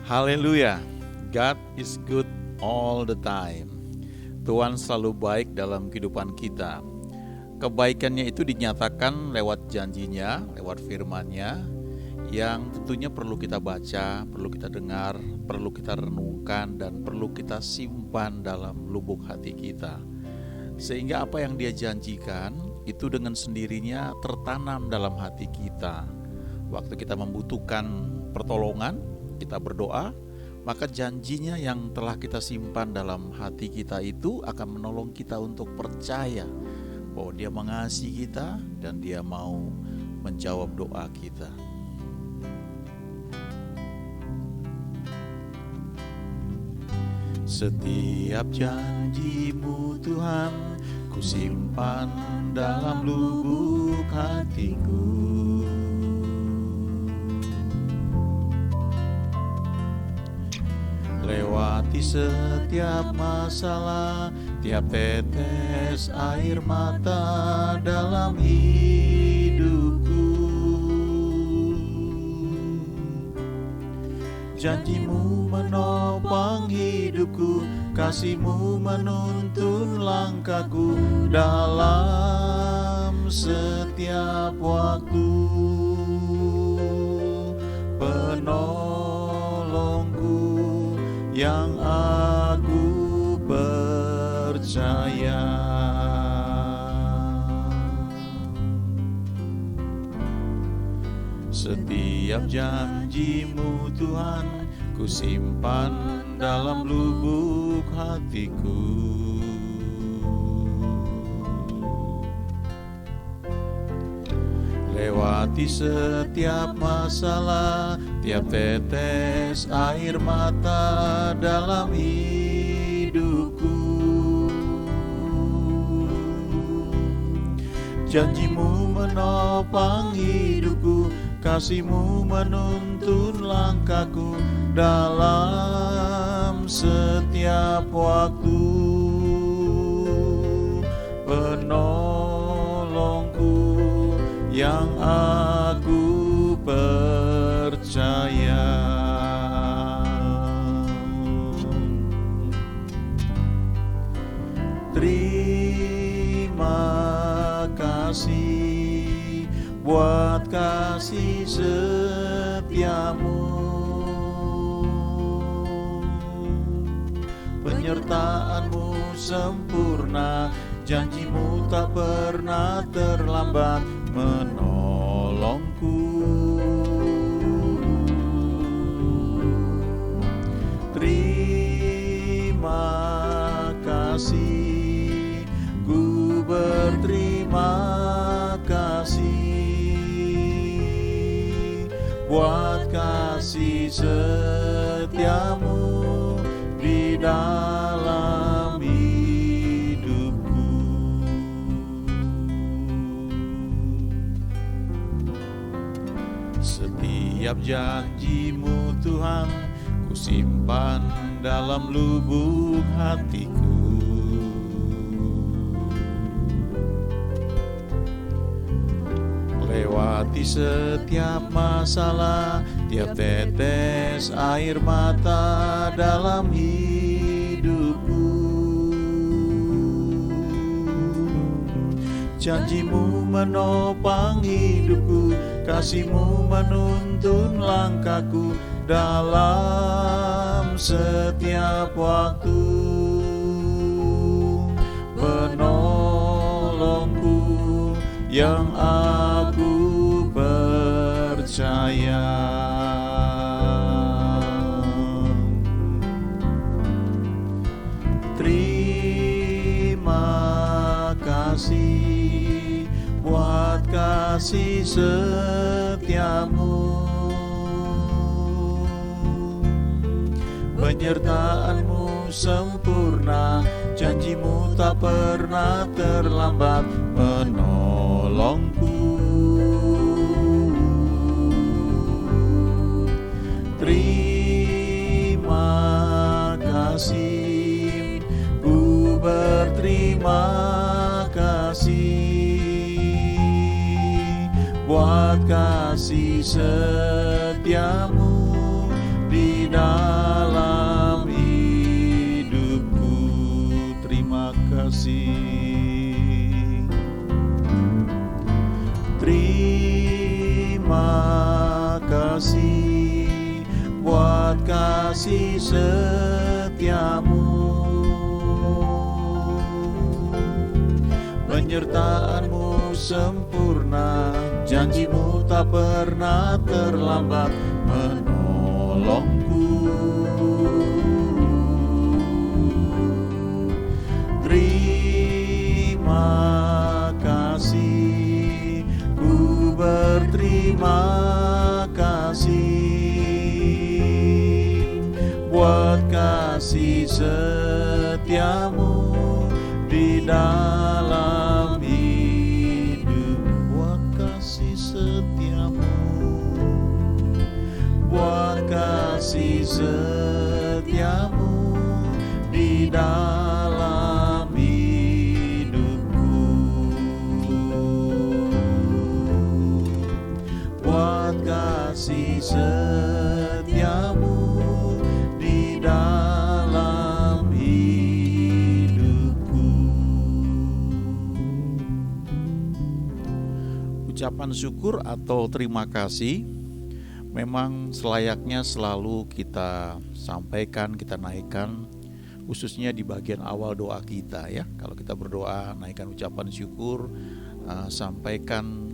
Haleluya, God is good all the time. Tuhan selalu baik dalam kehidupan kita. Kebaikannya itu dinyatakan lewat janjinya, lewat firman-Nya, yang tentunya perlu kita baca, perlu kita dengar, perlu kita renungkan, dan perlu kita simpan dalam lubuk hati kita. Sehingga apa yang Dia janjikan itu dengan sendirinya tertanam dalam hati kita. Waktu kita membutuhkan pertolongan, kita berdoa, maka janjinya yang telah kita simpan dalam hati kita itu akan menolong kita untuk percaya bahwa Dia mengasihi kita dan Dia mau menjawab doa kita. Setiap janji-Mu Tuhan, ku simpan dalam lubuk hatiku. Lewati setiap masalah, tiap tetes air mata dalam hidupku. Janji-Mu menopang hidupku, kasih-Mu menuntun langkahku dalam setiap waktu. Penolongku yang aku percaya. Setiap janji-Mu Tuhan, ku simpan dalam lubuk hatiku. Lewati setiap masalah, tiap tetes air mata dalam hidupku. Janji-Mu menopang hidupku, kasih-Mu menuntun langkahku dalam setiap waktu. Penolongku yang aku percaya. Terima kasih buat kasih setiamu, penyertaan-Mu sempurna, janji-Mu tak pernah terlambat menolongku. Terima kasih, ku berterima kasih buat kasih setiamu di dalam hidupku. Setiap janji-Mu Tuhan, ku simpan dalam lubuk hatiku. Lewati setiap masalah, tiap tetes air mata dalam hidupku. Janji-Mu menopang hidupku, kasih-Mu menuntun langkahku dalam setiap waktu. Penolongku yang aku percaya. Terima kasih buat kasih setiamu, penyertaan-Mu sempurna, janji-Mu tak pernah terlambat menolongku. Terima kasih, ku berterima kasih buat kasih setiamu di dalam hidupku. Terima kasih. Terima kasih buat kasih setiamu, penyertaanmu sempurna, janjimu tak pernah terlambat menolongku. Terima kasih, ku berterima kasih buat kasih setiamu di dalam hidup. Buat kasih setiamu, buat kasih setiamu di dalam hidupku. Buat kasih setiamu di dalam hidupku. Ucapan syukur atau terima kasih memang selayaknya selalu kita sampaikan, kita naikkan, khususnya di bagian awal doa kita ya. Kalau kita berdoa, naikkan ucapan syukur, sampaikan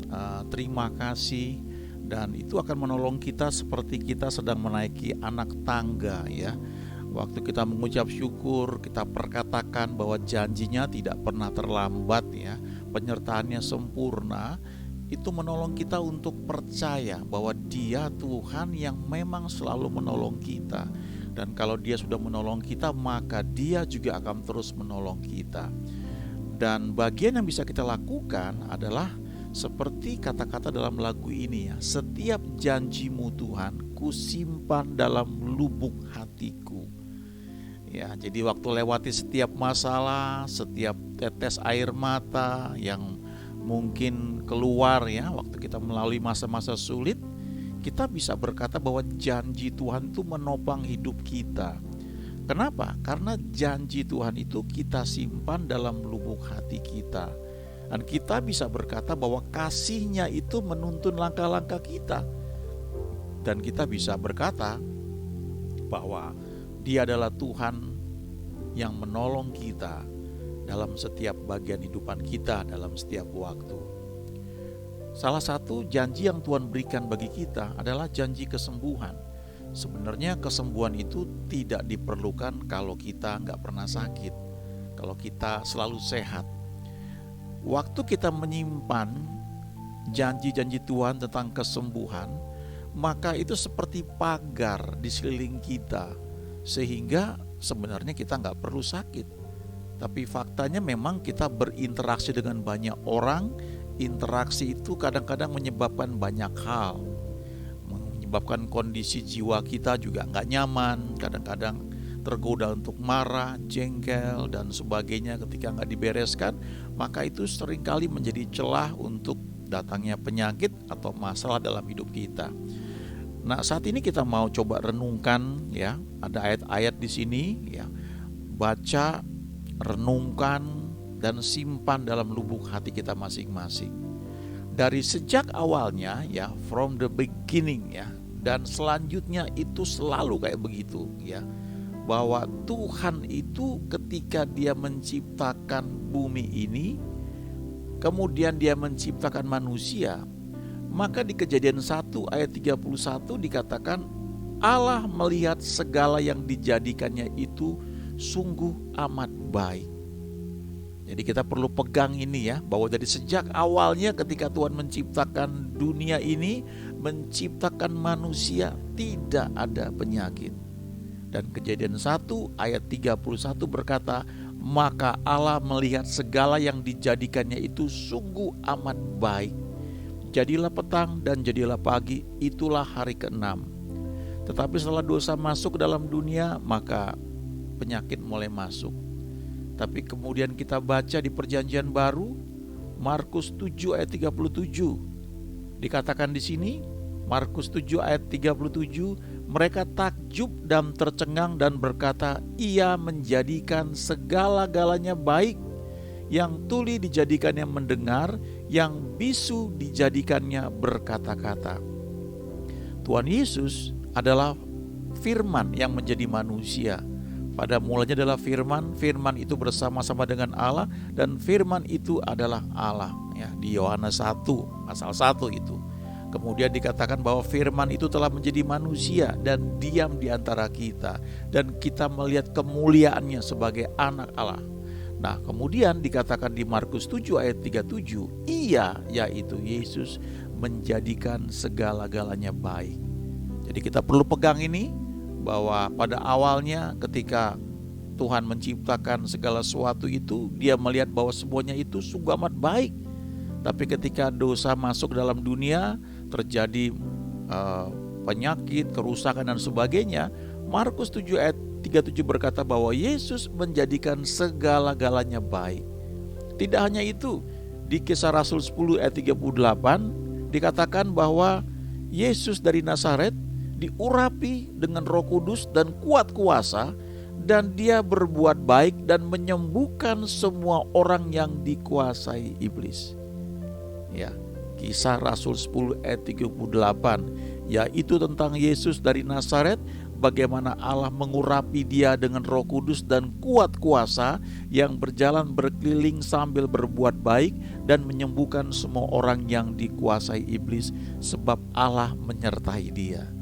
terima kasih, dan itu akan menolong kita seperti kita sedang menaiki anak tangga ya. Waktu kita mengucap syukur, kita perkatakan bahwa janjinya tidak pernah terlambat ya, penyertaannya sempurna. Itu menolong kita untuk percaya bahwa Dia Tuhan yang memang selalu menolong kita. Dan kalau Dia sudah menolong kita, maka Dia juga akan terus menolong kita. Dan bagian yang bisa kita lakukan adalah seperti kata-kata dalam lagu ini ya, setiap janjimu Tuhan kusimpan dalam lubuk hatiku. Ya, jadi waktu lewati setiap masalah, setiap tetes air mata yang mungkin keluar ya, waktu kita melalui masa-masa sulit, kita bisa berkata bahwa janji Tuhan itu menopang hidup kita. Kenapa? Karena janji Tuhan itu kita simpan dalam lubuk hati kita. Dan kita bisa berkata bahwa kasih-Nya itu menuntun langkah-langkah kita. Dan kita bisa berkata bahwa Dia adalah Tuhan yang menolong kita dalam setiap bagian kehidupan kita, dalam setiap waktu. Salah satu janji yang Tuhan berikan bagi kita adalah janji kesembuhan. Sebenarnya kesembuhan itu tidak diperlukan kalau kita nggak pernah sakit, kalau kita selalu sehat. Waktu kita menyimpan janji-janji Tuhan tentang kesembuhan, maka itu seperti pagar di sekeliling kita, sehingga sebenarnya kita nggak perlu sakit. Tapi faktanya memang kita berinteraksi dengan banyak orang. Interaksi itu kadang-kadang menyebabkan banyak hal, menyebabkan kondisi jiwa kita juga nggak nyaman, kadang-kadang tergoda untuk marah, jengkel, dan sebagainya. Ketika nggak dibereskan, maka itu seringkali menjadi celah untuk datangnya penyakit atau masalah dalam hidup kita. Nah, saat ini kita mau coba renungkan ya, ada ayat-ayat di sini ya. Baca, renungkan, dan simpan dalam lubuk hati kita masing-masing. Dari sejak awalnya ya, from the beginning ya, dan selanjutnya itu selalu kayak begitu ya. Bahwa Tuhan itu ketika Dia menciptakan bumi ini, kemudian Dia menciptakan manusia, maka di Kejadian 1 ayat 31 dikatakan Allah melihat segala yang dijadikannya itu sungguh amat baik. Jadi kita perlu pegang ini ya, bahwa dari sejak awalnya ketika Tuhan menciptakan dunia ini, menciptakan manusia, tidak ada penyakit. Dan Kejadian 1 ayat 31 berkata, maka Allah melihat segala yang dijadikannya itu sungguh amat baik. Jadilah petang dan jadilah pagi, itulah hari ke-6. Tetapi setelah dosa masuk ke dalam dunia, maka penyakit mulai masuk. Tapi kemudian kita baca di Perjanjian Baru, Markus 7 ayat 37. Dikatakan di sini, Markus 7 ayat 37, Mereka takjub dan tercengang dan berkata, Ia menjadikan segala-galanya baik. Yang tuli dijadikannya mendengar, yang bisu dijadikannya berkata-kata. Tuhan Yesus adalah firman yang menjadi manusia. Pada mulanya adalah firman, firman itu bersama-sama dengan Allah, dan firman itu adalah Allah. Ya, di Yohanes 1 pasal 1 itu. Kemudian dikatakan bahwa firman itu telah menjadi manusia dan diam di antara kita, dan kita melihat kemuliaannya sebagai anak Allah. Nah, kemudian dikatakan di Markus 7 ayat 37, Ia, yaitu Yesus, menjadikan segala-galanya baik. Jadi kita perlu pegang ini, bahwa pada awalnya ketika Tuhan menciptakan segala sesuatu itu, Dia melihat bahwa semuanya itu sungguh amat baik. Tapi ketika dosa masuk dalam dunia, terjadi penyakit, kerusakan dan sebagainya, Markus 7 ayat 37 berkata bahwa Yesus menjadikan segala-galanya baik. Tidak hanya itu, di Kisah Rasul 10 ayat 38 dikatakan bahwa Yesus dari Nazaret diurapi dengan Roh Kudus dan kuat kuasa, dan Dia berbuat baik dan menyembuhkan semua orang yang dikuasai iblis. Ya, Kisah Rasul 10 ayat 38, yaitu tentang Yesus dari Nazaret, bagaimana Allah mengurapi Dia dengan Roh Kudus dan kuat kuasa, yang berjalan berkeliling sambil berbuat baik dan menyembuhkan semua orang yang dikuasai iblis, sebab Allah menyertai Dia.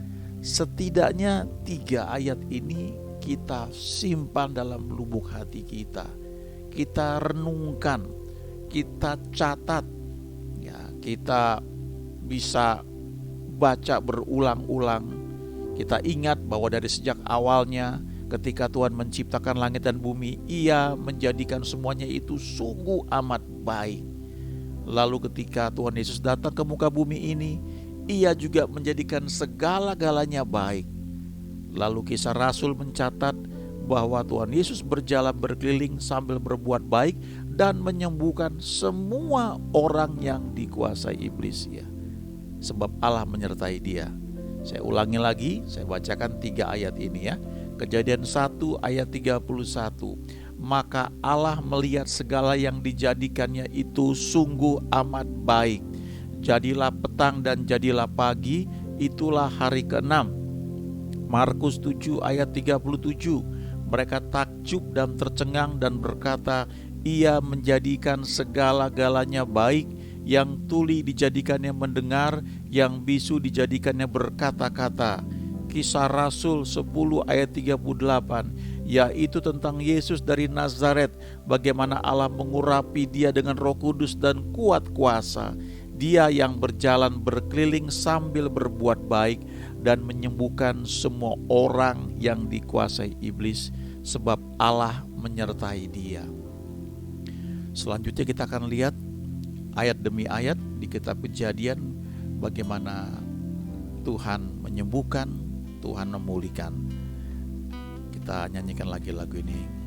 Setidaknya 3 ayat ini kita simpan dalam lubuk hati kita. Kita renungkan, kita catat, ya, kita bisa baca berulang-ulang. Kita ingat bahwa dari sejak awalnya ketika Tuhan menciptakan langit dan bumi, Ia menjadikan semuanya itu sungguh amat baik. Lalu ketika Tuhan Yesus datang ke muka bumi ini, Ia juga menjadikan segala-galanya baik. Lalu Kisah Rasul mencatat bahwa Tuhan Yesus berjalan berkeliling sambil berbuat baik dan menyembuhkan semua orang yang dikuasai iblis, ya. Sebab Allah menyertai Dia. Saya ulangi lagi, saya bacakan 3 ayat ini, ya. Kejadian 1 ayat 31. Maka Allah melihat segala yang dijadikannya itu sungguh amat baik. Jadilah petang dan jadilah pagi, itulah hari ke-6. Markus 7 ayat 37. Mereka takjub dan tercengang dan berkata, Ia menjadikan segala-galanya baik. Yang tuli dijadikannya mendengar, yang bisu dijadikannya berkata-kata. Kisah Rasul 10 ayat 38, yaitu tentang Yesus dari Nazaret, bagaimana Allah mengurapi Dia dengan Roh Kudus dan kuat kuasa. Dia yang berjalan berkeliling sambil berbuat baik dan menyembuhkan semua orang yang dikuasai iblis, sebab Allah menyertai Dia. Selanjutnya kita akan lihat ayat demi ayat di kitab Kejadian, bagaimana Tuhan menyembuhkan, Tuhan memulihkan. Kita nyanyikan lagi lagu ini.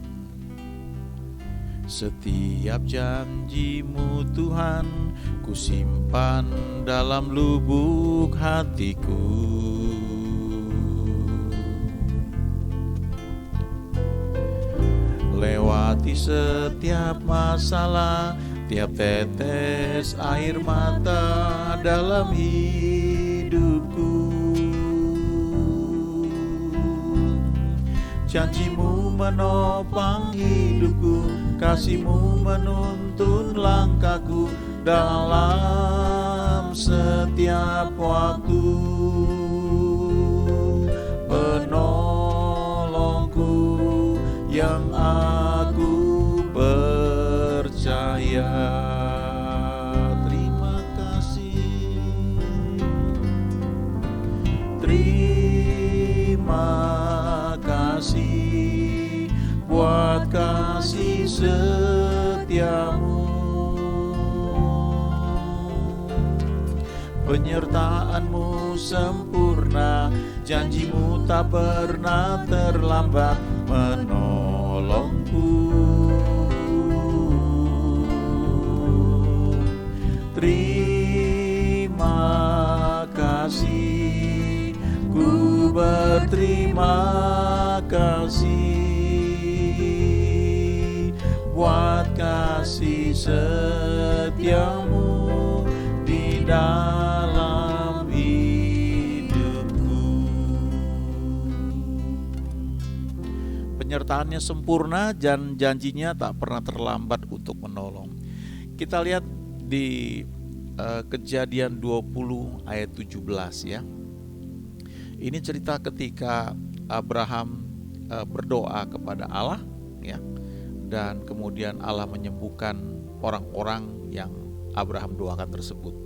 Setiap janji-Mu Tuhan, ku simpan dalam lubuk hatiku. Lewati setiap masalah, tiap tetes air mata dalam hidupku. Janji-Mu menopang hidupku, kasih-Mu menuntun langkahku dalam setiap waktu. Penolongku yang aku percaya. Terima kasih, terima kasih buat kasih setiamu. Penyertaan-Mu sempurna, janji-Mu tak pernah terlambat menolongku. Terima kasih, Ku berterima kasih buat kasih setiamu di dalam hidupku. Penyertaannya sempurna dan janjinya tak pernah terlambat untuk menolong. Kita lihat di Kejadian 20 ayat 17 ya. Ini cerita ketika Abraham berdoa kepada Allah ya. Dan kemudian Allah menyembuhkan orang-orang yang Abraham doakan tersebut.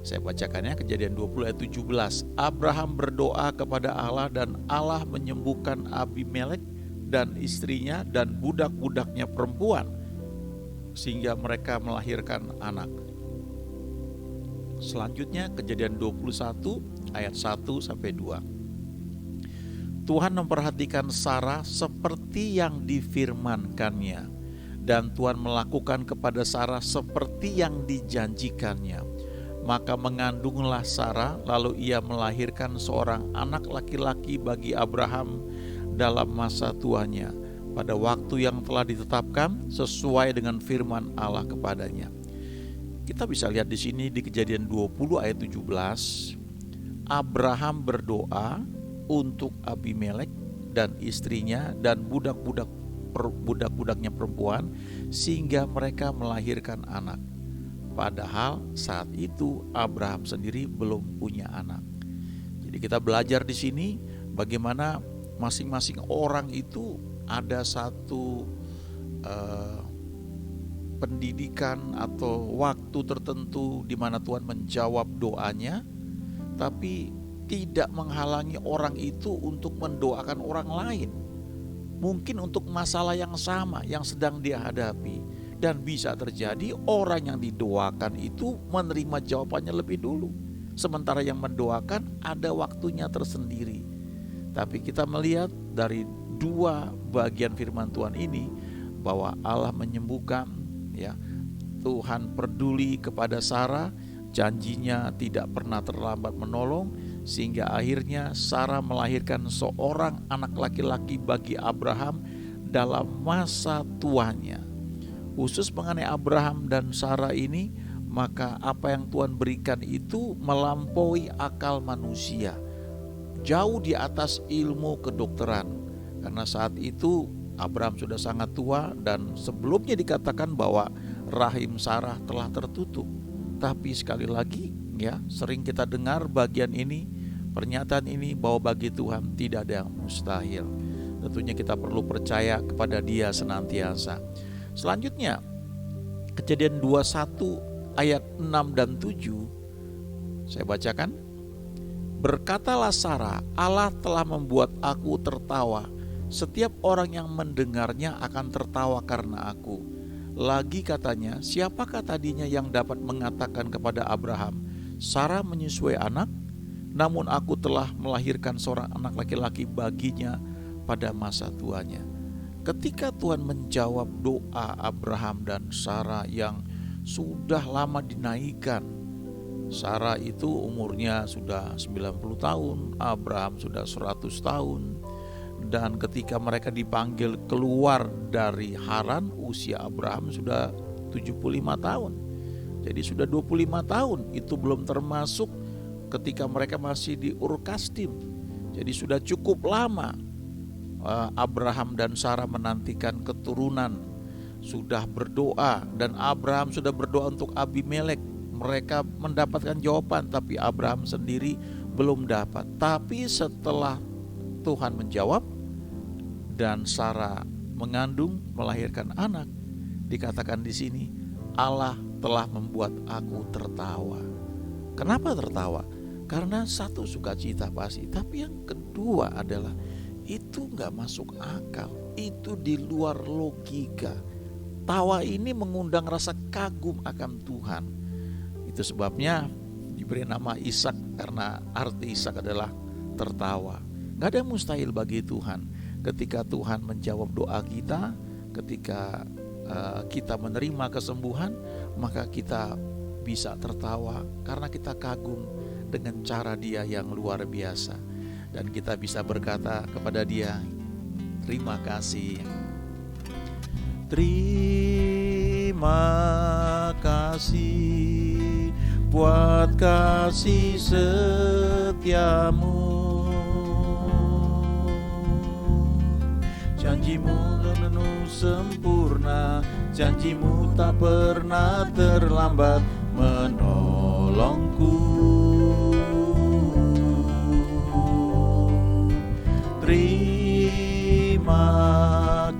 Saya bacakannya, Kejadian 20 ayat 17. Abraham berdoa kepada Allah dan Allah menyembuhkan Abimelek dan istrinya dan budak-budaknya perempuan sehingga mereka melahirkan anak. Selanjutnya Kejadian 21 ayat 1 sampai 2. Tuhan memperhatikan Sarah seperti yang difirmankannya, dan Tuhan melakukan kepada Sarah seperti yang dijanjikannya. Maka mengandunglah Sarah, lalu ia melahirkan seorang anak laki-laki bagi Abraham dalam masa tuanya, pada waktu yang telah ditetapkan sesuai dengan firman Allah kepadanya. Kita bisa lihat di sini di Kejadian 20 ayat 17, Abraham berdoa untuk Abimelek dan istrinya dan budak-budaknya perempuan sehingga mereka melahirkan anak. Padahal saat itu Abraham sendiri belum punya anak. Jadi kita belajar di sini bagaimana masing-masing orang itu ada satu pendidikan atau waktu tertentu di mana Tuhan menjawab doanya, tapi tidak menghalangi orang itu untuk mendoakan orang lain. Mungkin untuk masalah yang sama yang sedang dia hadapi, dan bisa terjadi orang yang didoakan itu menerima jawabannya lebih dulu, sementara yang mendoakan ada waktunya tersendiri. Tapi kita melihat dari dua bagian firman Tuhan ini bahwa Allah menyembuhkan ya, Tuhan peduli kepada Sarah, janjinya tidak pernah terlambat menolong, sehingga akhirnya Sarah melahirkan seorang anak laki-laki bagi Abraham dalam masa tuanya. Khusus mengenai Abraham dan Sarah ini, maka apa yang Tuhan berikan itu melampaui akal manusia, jauh di atas ilmu kedokteran, karena saat itu Abraham sudah sangat tua dan sebelumnya dikatakan bahwa rahim Sarah telah tertutup. Tapi sekali lagi ya, sering kita dengar bagian ini, pernyataan ini, bahwa bagi Tuhan tidak ada yang mustahil. Tentunya kita perlu percaya kepada Dia senantiasa. Selanjutnya Kejadian 21 ayat 6 dan 7 saya bacakan. Berkatalah Sarah, Allah telah membuat aku tertawa. Setiap orang yang mendengarnya akan tertawa karena aku. Lagi katanya, siapakah tadinya yang dapat mengatakan kepada Abraham, Sarah menyusui anak? Namun aku telah melahirkan seorang anak laki-laki baginya pada masa tuanya. Ketika Tuhan menjawab doa Abraham dan Sarah yang sudah lama dinaikkan, Sarah itu umurnya sudah 90 tahun, Abraham sudah 100 tahun. Dan ketika mereka dipanggil keluar dari Haran, usia Abraham sudah 75 tahun. Jadi sudah 25 tahun, itu belum termasuk ketika mereka masih di Ur Kasdim. Jadi sudah cukup lama Abraham dan Sarah menantikan keturunan, sudah berdoa, dan Abraham sudah berdoa untuk Abimelek. Mereka mendapatkan jawaban, tapi Abraham sendiri belum dapat. Tapi setelah Tuhan menjawab dan Sarah mengandung melahirkan anak, dikatakan di sini Allah telah membuat aku tertawa. Kenapa tertawa? Karena satu, sukacita pasti, tapi yang kedua adalah itu gak masuk akal, itu di luar logika. Tawa ini mengundang rasa kagum akan Tuhan. Itu sebabnya diberi nama Ishak, karena arti Ishak adalah tertawa. Gak ada yang mustahil bagi Tuhan. Ketika Tuhan menjawab doa kita, ketika kita menerima kesembuhan, maka kita bisa tertawa karena kita kagum dengan cara Dia yang luar biasa. dan kita bisa berkata kepada Dia, terima kasih. Terima kasih buat kasih setiamu. Janjimu penuh sempurna, janjimu tak pernah terlambat menolongku. Terima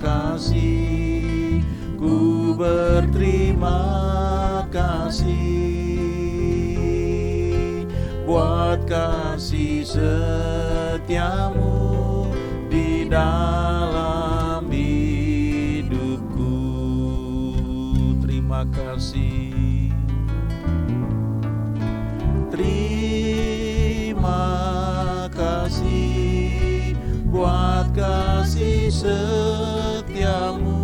kasih, ku berterima kasih buat kasih setiamu di dalam hidupku. Terima kasih. Terima kasih buat kasih setiamu.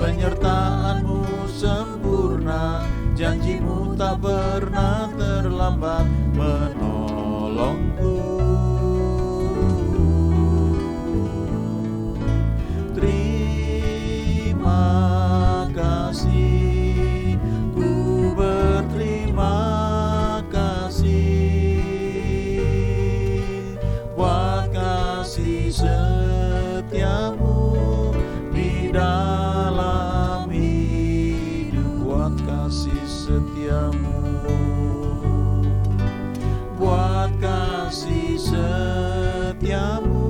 Penyertaanmu sempurna, janjimu tak pernah terlambat menolongku. Terima kasih, ku berterima kasih buat kasih setiamu di dalam hidup. Buat kasih setiamu, buat kasih setiamu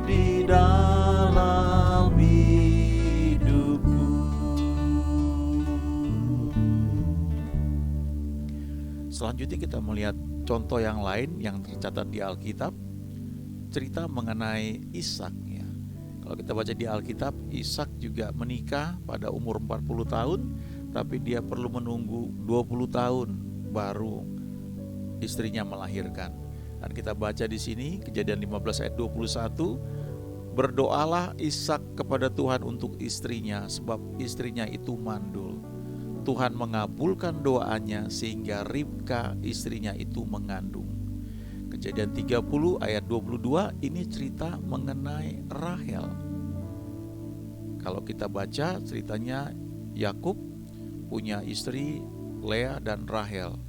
di dalam hidupku. Selanjutnya kita melihat contoh yang lain yang tercatat di Alkitab, cerita mengenai Ishak ya. Kalau kita baca di Alkitab, Ishak juga menikah pada umur 40 tahun, tapi dia perlu menunggu 20 tahun baru istrinya melahirkan. Dan kita baca di sini Kejadian 15 ayat 21, berdoalah Ishak kepada Tuhan untuk istrinya, sebab istrinya itu mandul. Tuhan mengabulkan doanya sehingga Ribka istrinya itu mengandung. Kejadian 30 ayat 22 ini cerita mengenai Rahel. Kalau kita baca ceritanya, Yakub punya istri Lea dan Rahel.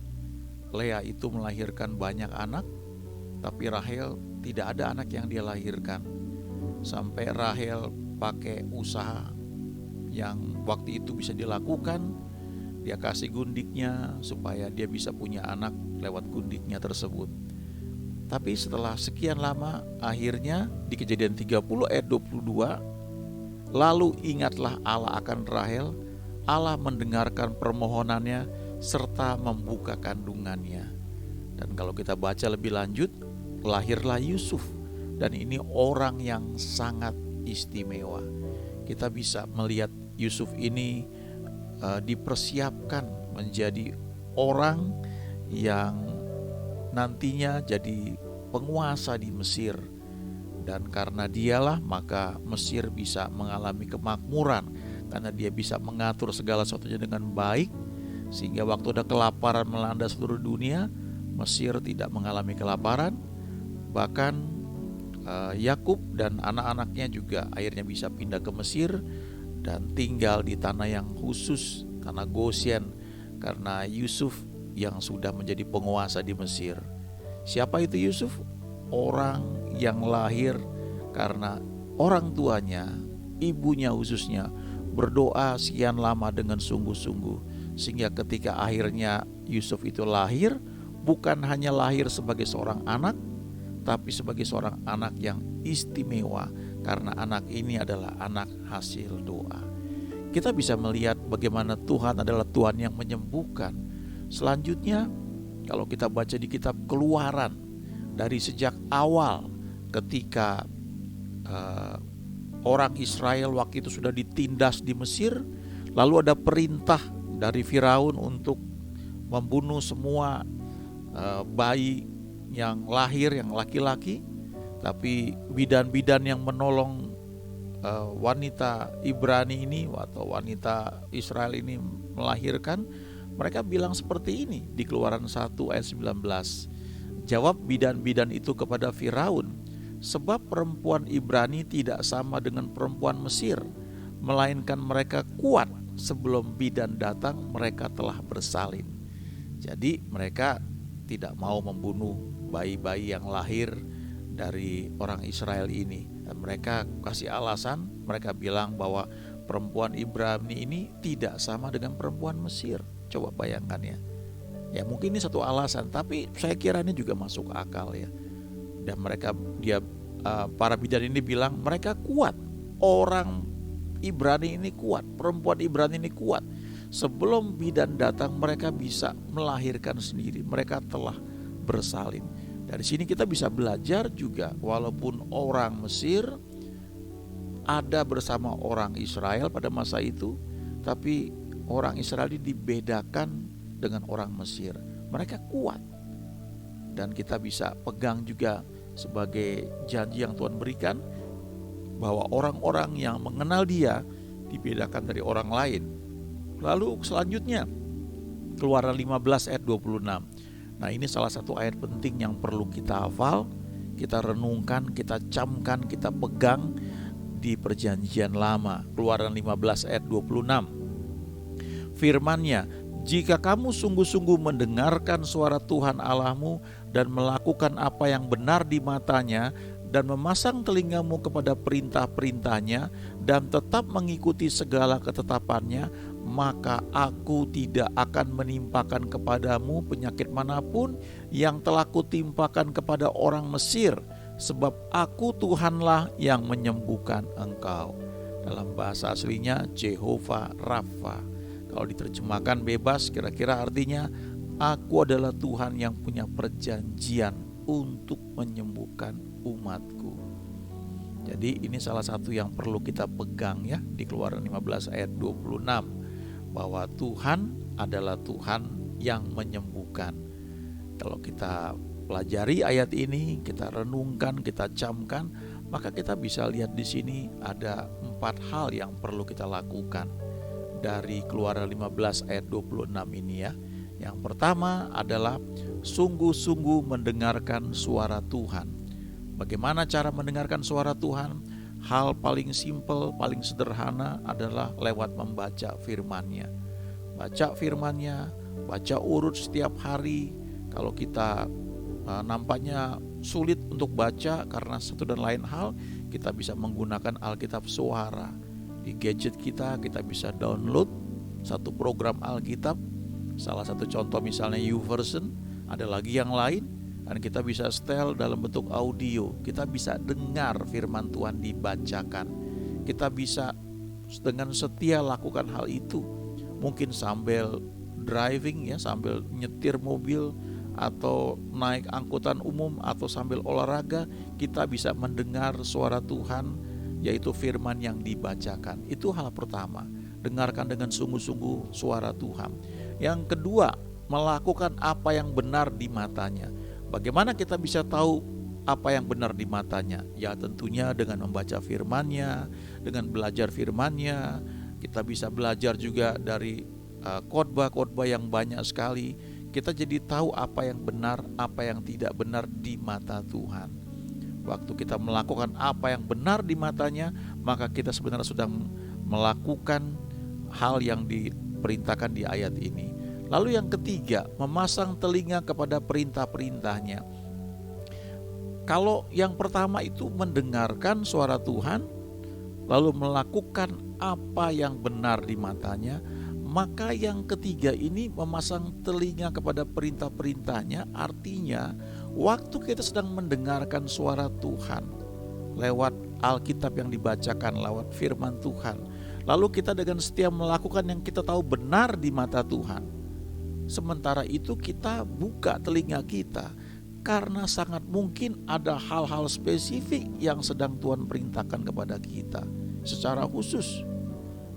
Lea itu melahirkan banyak anak, tapi Rahel tidak ada anak yang dia lahirkan. Sampai Rahel pakai usaha yang waktu itu bisa dilakukan, dia kasih gundiknya supaya dia bisa punya anak lewat gundiknya tersebut. Tapi setelah sekian lama, akhirnya di Kejadian 30 ayat 22, lalu ingatlah Allah akan Rahel, Allah mendengarkan permohonannya serta membuka kandungannya. Dan kalau kita baca lebih lanjut, lahirlah Yusuf, dan ini orang yang sangat istimewa. Kita bisa melihat Yusuf ini dipersiapkan menjadi orang yang nantinya jadi penguasa di Mesir. Dan karena dialah maka Mesir bisa mengalami kemakmuran, karena dia bisa mengatur segala sesuatunya dengan baik, sehingga waktu ada kelaparan melanda seluruh dunia, Mesir tidak mengalami kelaparan. Bahkan Yakub dan anak-anaknya juga akhirnya bisa pindah ke Mesir dan tinggal di tanah yang khusus, tanah Goshen, karena Yusuf yang sudah menjadi penguasa di Mesir. Siapa itu Yusuf? Orang yang lahir karena orang tuanya, ibunya khususnya, berdoa sekian lama dengan sungguh-sungguh, sehingga ketika akhirnya Yusuf itu lahir, bukan hanya lahir sebagai seorang anak, tapi sebagai seorang anak yang istimewa, karena anak ini adalah anak hasil doa. Kita bisa melihat bagaimana Tuhan adalah Tuhan yang menyembuhkan. Selanjutnya, kalau kita baca di kitab Keluaran, dari sejak awal ketika orang Israel waktu itu sudah ditindas di Mesir, lalu ada perintah dari Firaun untuk membunuh semua bayi yang lahir, yang laki-laki. Tapi bidan-bidan yang menolong wanita Ibrani ini atau wanita Israel ini melahirkan, Mereka bilang seperti ini di Keluaran 1 ayat 19. Jawab bidan-bidan itu kepada Firaun, sebab perempuan Ibrani tidak sama dengan perempuan Mesir, melainkan mereka kuat, sebelum bidan datang mereka telah bersalin. Jadi mereka tidak mau membunuh bayi-bayi yang lahir dari orang Israel ini. Dan mereka kasih alasan, mereka bilang bahwa perempuan Ibrani ini tidak sama dengan perempuan Mesir. Coba bayangkan ya. Ya mungkin ini satu alasan, tapi saya kira ini juga masuk akal ya. Dan para bidan ini bilang mereka kuat. Orang Ibrani ini kuat, perempuan Ibrani ini kuat. Sebelum bidan datang mereka bisa melahirkan sendiri. Mereka telah bersalin. Dari sini kita bisa belajar juga, walaupun orang Mesir ada bersama orang Israel pada masa itu, tapi orang Israel ini dibedakan dengan orang Mesir. Mereka kuat. Dan kita bisa pegang juga sebagai janji yang Tuhan berikan, bahwa orang-orang yang mengenal Dia dibedakan dari orang lain. Lalu selanjutnya Keluaran 15 ayat 26. Nah, ini salah satu ayat penting yang perlu kita hafal, kita renungkan, kita camkan, kita pegang di perjanjian lama. Keluaran 15 ayat 26. Firman-Nya, jika kamu sungguh-sungguh mendengarkan suara Tuhan Allahmu dan melakukan apa yang benar di matanya, dan memasang telingamu kepada perintah-perintahnya dan tetap mengikuti segala ketetapannya, maka aku tidak akan menimpakan kepadamu penyakit manapun yang telah kutimpakan kepada orang Mesir, sebab aku Tuhanlah yang menyembuhkan engkau. Dalam bahasa aslinya Jehovah Rafa. Kalau diterjemahkan bebas, kira-kira artinya aku adalah Tuhan yang punya perjanjian untuk menyembuhkan umatku. Jadi ini salah satu yang perlu kita pegang ya di Keluaran 15 ayat 26, bahwa Tuhan adalah Tuhan yang menyembuhkan. Kalau kita pelajari ayat ini, kita renungkan, kita camkan, maka kita bisa lihat di sini ada 4 hal yang perlu kita lakukan dari Keluaran 15 ayat 26 ini ya. Yang pertama adalah sungguh-sungguh mendengarkan suara Tuhan. Bagaimana cara mendengarkan suara Tuhan? Hal paling simpel, paling sederhana adalah lewat membaca firman-Nya. Baca firman-Nya, baca urut setiap hari. Kalau kita nampaknya sulit untuk baca karena satu dan lain hal, kita bisa menggunakan Alkitab suara. Di gadget kita bisa download satu program Alkitab. Salah satu contoh misalnya YouVersion, ada lagi yang lain, dan kita bisa setel dalam bentuk audio. Kita bisa dengar firman Tuhan dibacakan. Kita bisa dengan setia lakukan hal itu. Mungkin sambil driving ya, sambil nyetir mobil atau naik angkutan umum atau sambil olahraga, kita bisa mendengar suara Tuhan, yaitu firman yang dibacakan. Itu hal pertama, dengarkan dengan sungguh-sungguh suara Tuhan. Yang kedua, melakukan apa yang benar di matanya. Bagaimana kita bisa tahu apa yang benar di matanya? Ya tentunya dengan membaca firman-Nya, dengan belajar firman-Nya. Kita bisa belajar juga dari khotbah-khotbah yang banyak sekali. Kita jadi tahu apa yang benar, apa yang tidak benar di mata Tuhan. Waktu kita melakukan apa yang benar di matanya, maka kita sebenarnya sudah melakukan hal yang diperintahkan di ayat ini. Lalu yang ketiga, memasang telinga kepada perintah-perintahnya. Kalau yang pertama itu mendengarkan suara Tuhan, lalu melakukan apa yang benar di matanya, maka yang ketiga ini memasang telinga kepada perintah-perintahnya, artinya waktu kita sedang mendengarkan suara Tuhan lewat Alkitab yang dibacakan, lewat firman Tuhan, lalu kita dengan setia melakukan yang kita tahu benar di mata Tuhan, sementara itu kita buka telinga kita, karena sangat mungkin ada hal-hal spesifik yang sedang Tuhan perintahkan kepada kita secara khusus.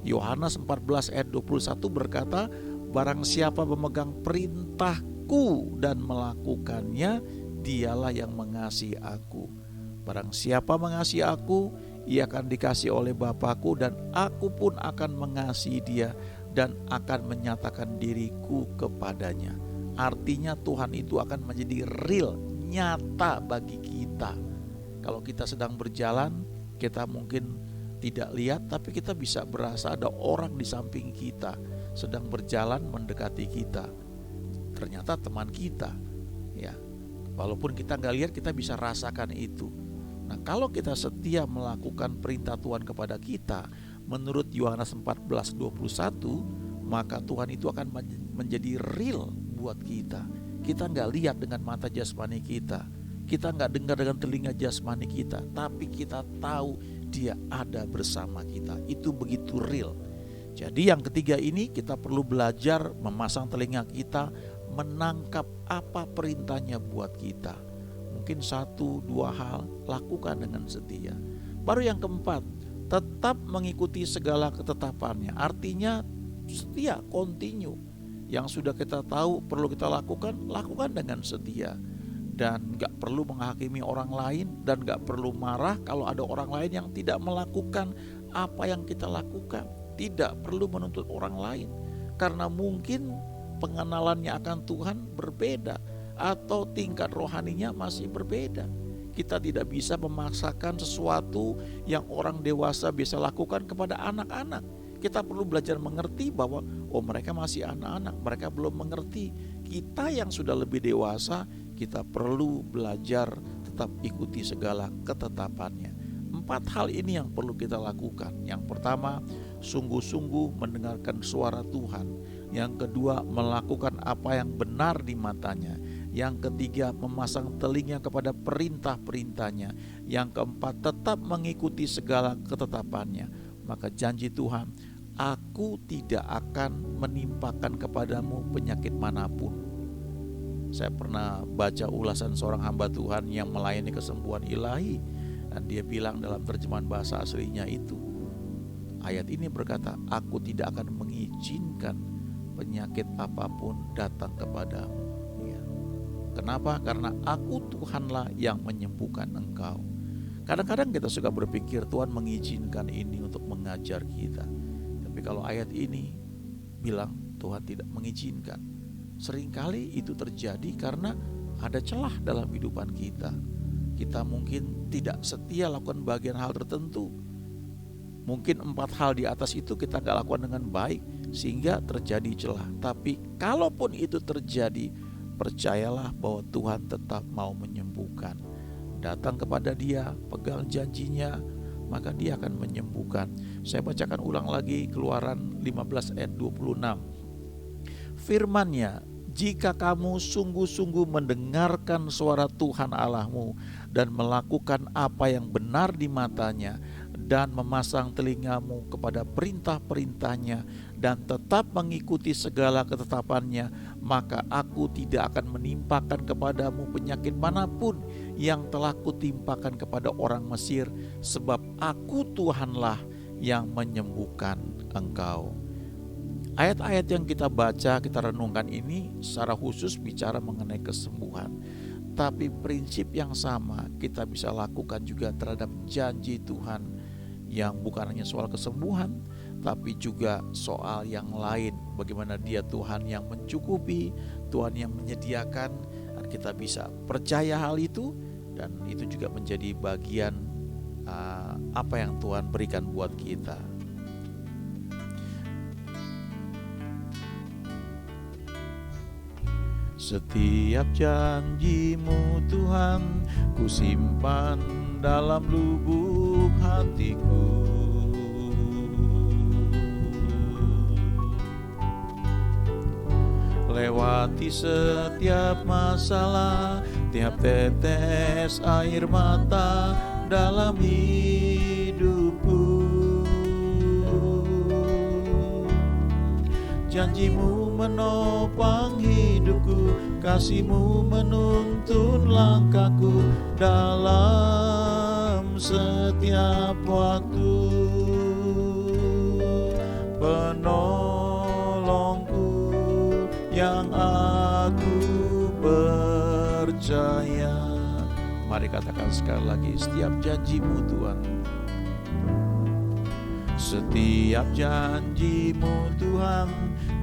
Yohanes 14 ayat 21 berkata, barang siapa memegang perintahku dan melakukannya, dialah yang mengasihi aku. Barang siapa mengasihi aku, ia akan dikasihi oleh Bapa-Ku, dan aku pun akan mengasihi dia dan akan menyatakan diriku kepadanya. Artinya Tuhan itu akan menjadi real, nyata bagi kita. Kalau kita sedang berjalan, kita mungkin tidak lihat, tapi kita bisa berasa ada orang di samping kita sedang berjalan mendekati kita. Ternyata teman kita, ya. Walaupun kita nggak lihat, kita bisa rasakan itu. Nah, kalau kita setia melakukan perintah Tuhan kepada kita, menurut Yohanes 14:21, maka Tuhan itu akan menjadi real buat kita. Kita nggak lihat dengan mata jasmani kita, kita nggak dengar dengan telinga jasmani kita, tapi kita tahu Dia ada bersama kita. Itu begitu real. Jadi yang ketiga ini, kita perlu belajar memasang telinga kita, menangkap apa perintahnya buat kita. Mungkin 1-2 hal, lakukan dengan setia. Baru yang keempat, tetap mengikuti segala ketetapannya. Artinya setia, continue. Yang sudah kita tahu perlu kita lakukan, lakukan dengan setia. Dan gak perlu menghakimi orang lain, dan gak perlu marah kalau ada orang lain yang tidak melakukan apa yang kita lakukan. Tidak perlu menuntut orang lain, karena mungkin pengenalannya akan Tuhan berbeda, atau tingkat rohaninya masih berbeda. Kita tidak bisa memaksakan sesuatu yang orang dewasa bisa lakukan kepada anak-anak. Kita perlu belajar mengerti bahwa mereka masih anak-anak, mereka belum mengerti. Kita yang sudah lebih dewasa, kita perlu belajar tetap ikuti segala ketetapannya. 4 hal ini yang perlu kita lakukan. Yang pertama, sungguh-sungguh mendengarkan suara Tuhan. Yang kedua, melakukan apa yang benar di matanya. Yang ketiga, memasang telinga kepada perintah-perintahnya. Yang keempat, tetap mengikuti segala ketetapannya. Maka janji Tuhan, aku tidak akan menimpakan kepadamu penyakit manapun. Saya pernah baca ulasan seorang hamba Tuhan yang melayani kesembuhan ilahi, dan dia bilang dalam terjemahan bahasa aslinya itu, ayat ini berkata, aku tidak akan mengizinkan penyakit apapun datang kepadamu. Ya. Kenapa? Karena aku Tuhanlah yang menyembuhkan engkau. Kadang-kadang kita suka berpikir Tuhan mengizinkan ini untuk mengajar kita. Tapi kalau ayat ini bilang Tuhan tidak mengizinkan, seringkali itu terjadi karena ada celah dalam kehidupan kita. Kita mungkin tidak setia lakukan bagian hal tertentu. Mungkin 4 hal di atas itu kita gak lakukan dengan baik, sehingga terjadi celah. Tapi kalaupun itu terjadi, percayalah bahwa Tuhan tetap mau menyembuhkan. Datang kepada Dia, pegang janjinya, maka Dia akan menyembuhkan. Saya bacakan ulang lagi Keluaran 15 ayat 26. Firman-Nya, jika kamu sungguh-sungguh mendengarkan suara Tuhan Allahmu dan melakukan apa yang benar di matanya, dan memasang telingamu kepada perintah-perintahnya dan tetap mengikuti segala ketetapannya, maka aku tidak akan menimpakan kepadamu penyakit manapun yang telah kutimpakan kepada orang Mesir, sebab aku Tuhanlah yang menyembuhkan engkau. Ayat-ayat yang kita baca, kita renungkan ini secara khusus bicara mengenai kesembuhan. Tapi prinsip yang sama kita bisa lakukan juga terhadap janji Tuhan, yang bukan hanya soal kesembuhan, tapi juga soal yang lain. Bagaimana Dia Tuhan yang mencukupi, Tuhan yang menyediakan, dan kita bisa percaya hal itu, dan itu juga menjadi bagian apa yang Tuhan berikan buat kita. Setiap janji-Mu Tuhan, ku simpan dalam lubuk hatiku. Lewati setiap masalah, tiap tetes air mata dalam hidupku. Janji-Mu menopang hidupku, kasih-Mu menuntun langkahku dalam setiap waktu. Penolongku yang aku percaya. Mari katakan sekali lagi, setiap janji-Mu Tuhan. Setiap janji-Mu Tuhan,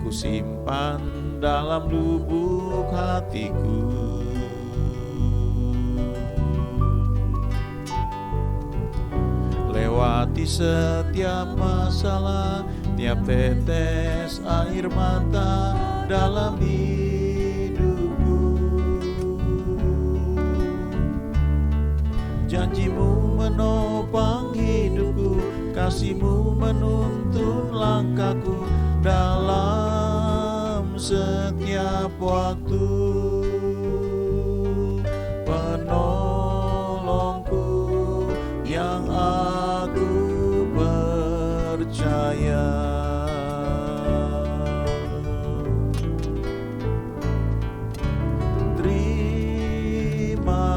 ku simpan dalam lubuk hatiku. Lewati setiap masalah, tiap tetes air mata dalam hidupku. Janji-Mu menopang hidupku, kasih-Mu menuntun langkahku dalam setiap waktu. Penolongku yang aku percaya. Terima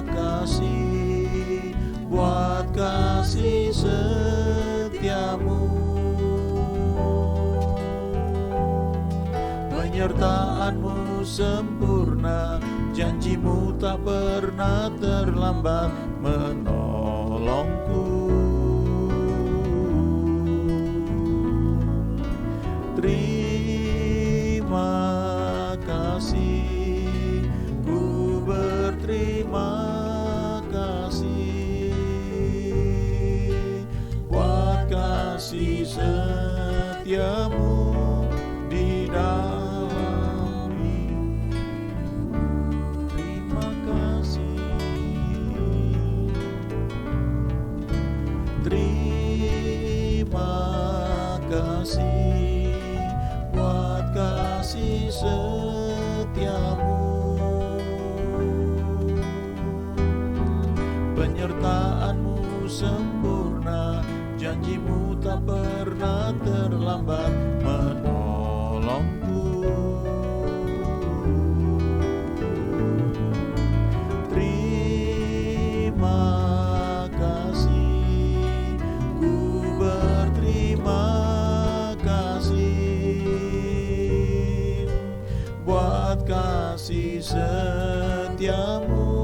kasih buat kasih setiamu, penyertaan-Mu sempurna, janji-Mu tak pernah terlambat menolongku. Terima kasih, ku berterima kasih buat kasih setiamu di dalam hidup. Terima kasih, terima kasih buat kasih setiamu, penyertaan-Mu sempurna, janji-Mu tak pernah terlambat menolongku. Terima kasih, ku berterima kasih buat kasih setiamu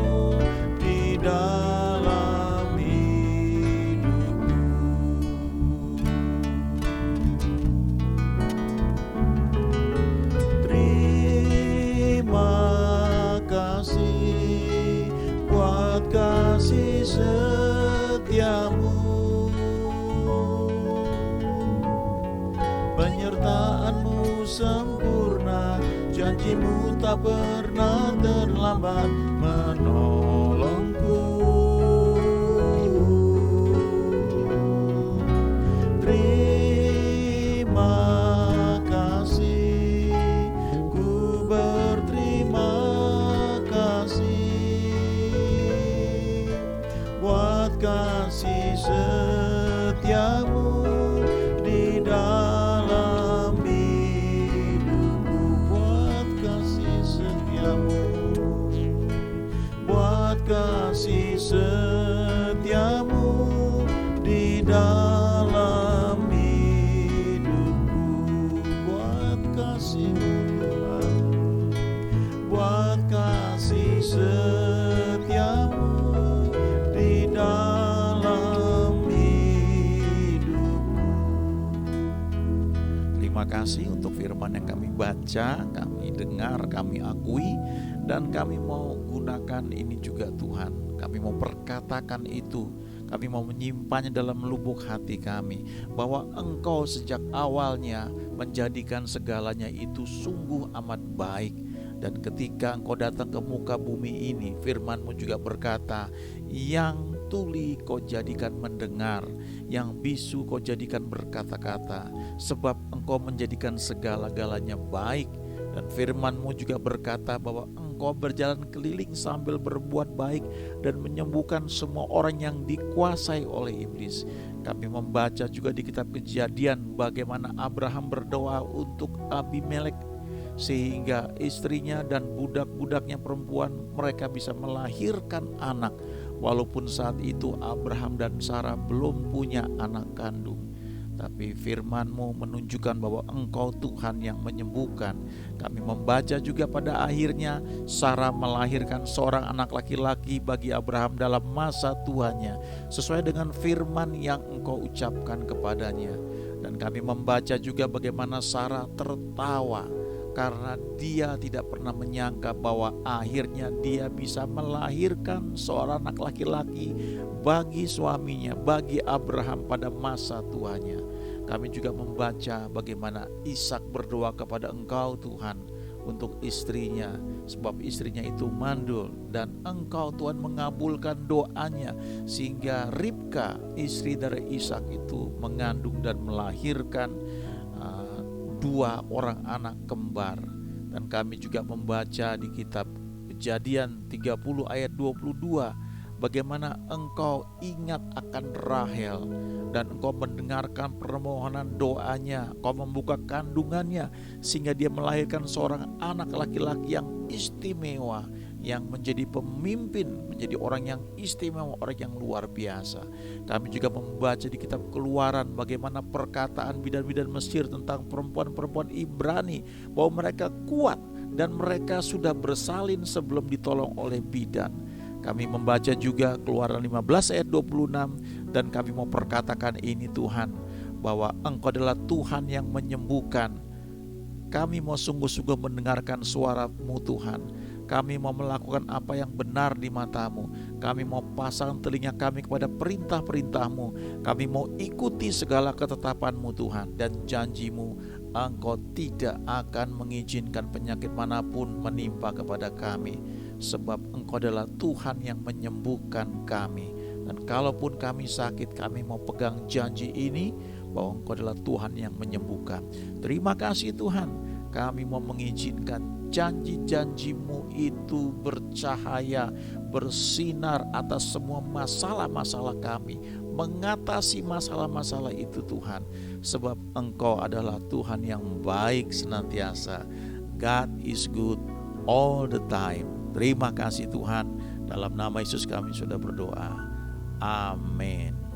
di dalam hidupku. Terima kasih buat kasih setiamu, penyertaan-Mu sempurna, janji-Mu tak pernah terlambat menolongku. Terima kasih, ku berterima kasih buat kasih setiamu di dalam hidupku. Buat kasih setiamu, buat kasih setiamu di dalam hidupku. Buat kasih-Mu Tuhan, buat kasih setiamu di dalam hidupku. Terima kasih untuk firman yang kami baca, kami dengar, kami akui, dan kami mau gunakan ini juga Tuhan. Kami mau perkatakan itu, kami mau menyimpannya dalam lubuk hati kami, bahwa Engkau sejak awalnya menjadikan segalanya itu sungguh amat baik. Dan ketika Engkau datang ke muka bumi ini, firman-Mu juga berkata, yang tuli Kau jadikan mendengar, yang bisu Kau jadikan berkata-kata, sebab Engkau menjadikan segala-galanya baik. Dan firman-Mu juga berkata bahwa Engkau berjalan keliling sambil berbuat baik dan menyembuhkan semua orang yang dikuasai oleh iblis. Kami membaca juga di kitab Kejadian bagaimana Abraham berdoa untuk Abimelek, sehingga istrinya dan budak-budaknya perempuan mereka bisa melahirkan anak, walaupun saat itu Abraham dan Sarah belum punya anak kandung. tapi firman-Mu menunjukkan bahwa Engkau Tuhan yang menyembuhkan. Kami membaca juga pada akhirnya Sarah melahirkan seorang anak laki-laki bagi Abraham dalam masa tuanya, sesuai dengan firman yang Engkau ucapkan kepadanya. Dan kami membaca juga bagaimana Sarah tertawa karena dia tidak pernah menyangka bahwa akhirnya dia bisa melahirkan seorang anak laki-laki bagi suaminya, bagi Abraham pada masa tuanya. Kami juga membaca bagaimana Ishak berdoa kepada Engkau Tuhan untuk istrinya, sebab istrinya itu mandul, dan Engkau Tuhan mengabulkan doanya sehingga Ribka istri dari Ishak itu mengandung dan melahirkan dua orang anak kembar. Dan kami juga membaca di kitab Kejadian 30 ayat 22 bagaimana Engkau ingat akan Rahel dan Engkau mendengarkan permohonan doanya, Engkau membuka kandungannya sehingga dia melahirkan seorang anak laki-laki yang istimewa, yang menjadi pemimpin, menjadi orang yang istimewa, orang yang luar biasa. Kami juga membaca di kitab Keluaran bagaimana perkataan bidan-bidan Mesir tentang perempuan-perempuan Ibrani, bahwa mereka kuat dan mereka sudah bersalin sebelum ditolong oleh bidan. Kami membaca juga Keluaran 15 ayat 26, dan kami mau perkatakan ini Tuhan, bahwa Engkau adalah Tuhan yang menyembuhkan. Kami mau sungguh-sungguh mendengarkan suara-Mu Tuhan. Kami mau melakukan apa yang benar di mata-Mu. Kami mau pasang telinga kami kepada perintah-perintah-Mu. Kami mau ikuti segala ketetapan-Mu Tuhan, dan janji-Mu, Engkau tidak akan mengizinkan penyakit manapun menimpa kepada kami, sebab Engkau adalah Tuhan yang menyembuhkan kami. Dan kalaupun kami sakit, kami mau pegang janji ini bahwa Engkau adalah Tuhan yang menyembuhkan. Terima kasih Tuhan, kami mau mengizinkan janji-janji-Mu itu bercahaya, bersinar atas semua masalah-masalah kami, mengatasi masalah-masalah itu Tuhan, sebab Engkau adalah Tuhan yang baik senantiasa. God is good all the time. Terima kasih Tuhan, dalam nama Yesus kami sudah berdoa. Amin.